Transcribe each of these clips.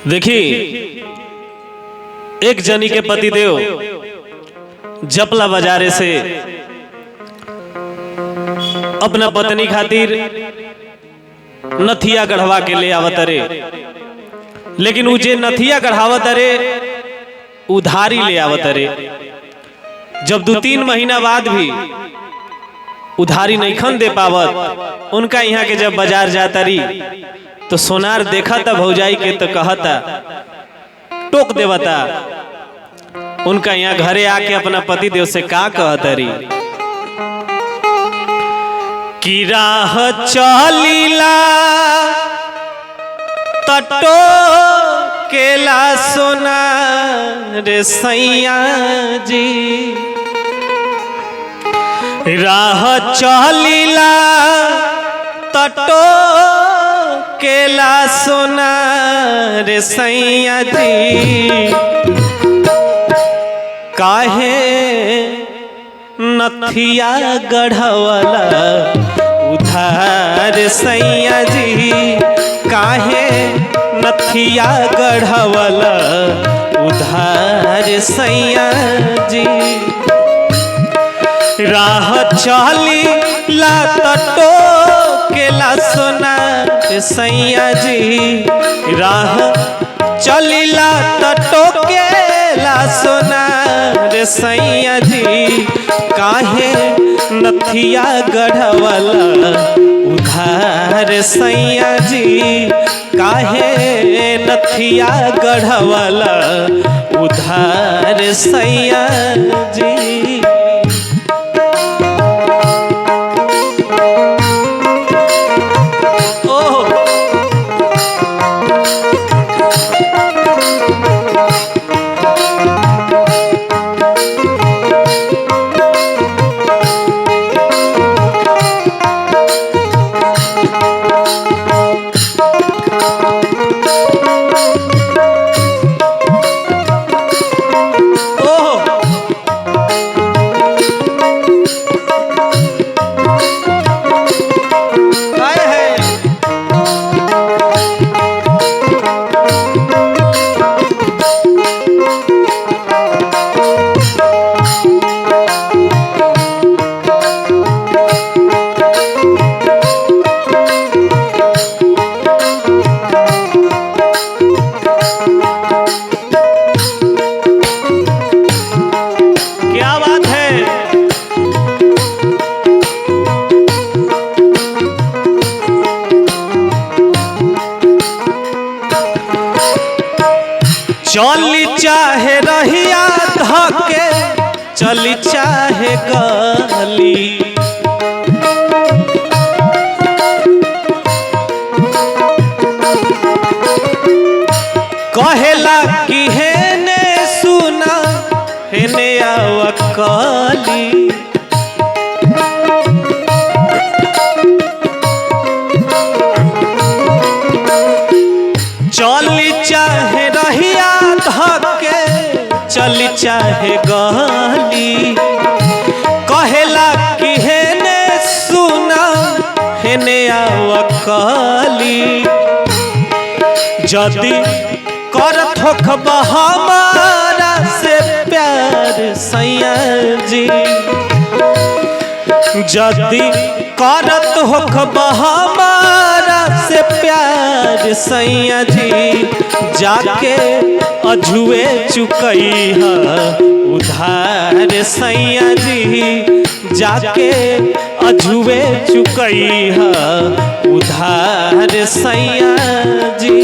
देखी एक जनी के पतिदेव जपला बाजारे से अपना पत्नी खातिर नथिया गढ़वा के ले आवत रे, लेकिन उ जे नथिया गढ़ावत रे उधारी ले आवत रे। जब 2-3 महीना बाद भी उधारी नहीं खन दे पावत, उनका यहाँ के जब बाजार जाता रही तो सोनार देखा था भौजाई के तो कहता टोक देवता। उनका यहाँ घरे आके अपना पति देव से का कहता रही कि राह चलीला तटो केला सोना रे सैया जी, राह चलीला तटो केला सोना रे सैया जी, काहे नथिया गढ़वला उधार सैया जी, काहे नथिया गढ़वला उधार सैया जी। राह चली ला तटो केला सोना सैया जी, राह चली ला तटो केला सोना रे सैया जी, काहे नथिया गढ़वला उधार सैया जी, काहे नथिया गढ़वला उधार सैया जी। चली चाहे रहिया धके चली चाहे गली, कहेला कि हेने सुना हेने आवकली, चली चाहे रहिया धके चली चाहे गली, कहेला कि हेने सुना हेने आवकली, जदि करत होखबा हमारा से प्यार सैया जी, जदि करत होखबा हमारा से प्यार सैया जी, जाके अझुए चुकई है उधार सैया जी, जाके अझुए चुकई है उधार सैया जी।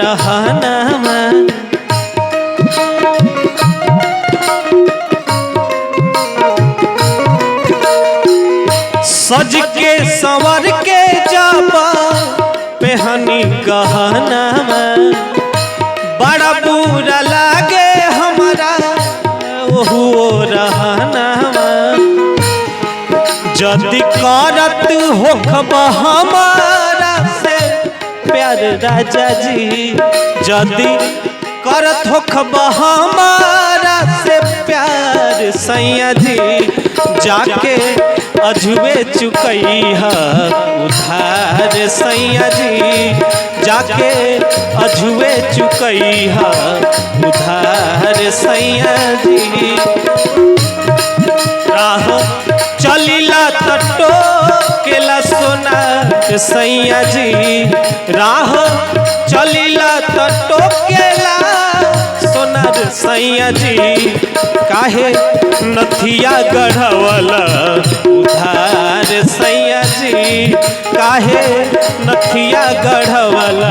रहनमा सज के संवर के जाबा पहनी गहनमा बड़ा बुरा लागे हमारा ओहु रहनमा जदि करत होखब हमारा से प्यार राजा जी जदि करत होखब हमारा से प्यार सैया जी जाके अजुए चुकई है उधार सैया जी जाके अजुए चुकई है उधार सैया जी राह चलीला तटो केला सोना सैया जी राह चलीला तटो केला सोनार सैया जी काहे नथिया गढ़वला उधार सैया जी काहे नथिया गढ़वला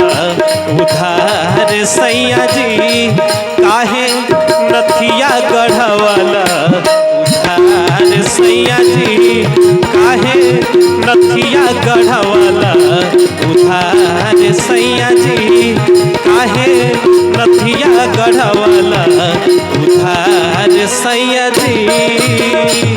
उधार सैया जी काहे नथिया गढ़वला उधार सैया जी काहे नथिया गढ़वला उधार सैया जी काहे नथिया गढ़वला उधार सैया जी।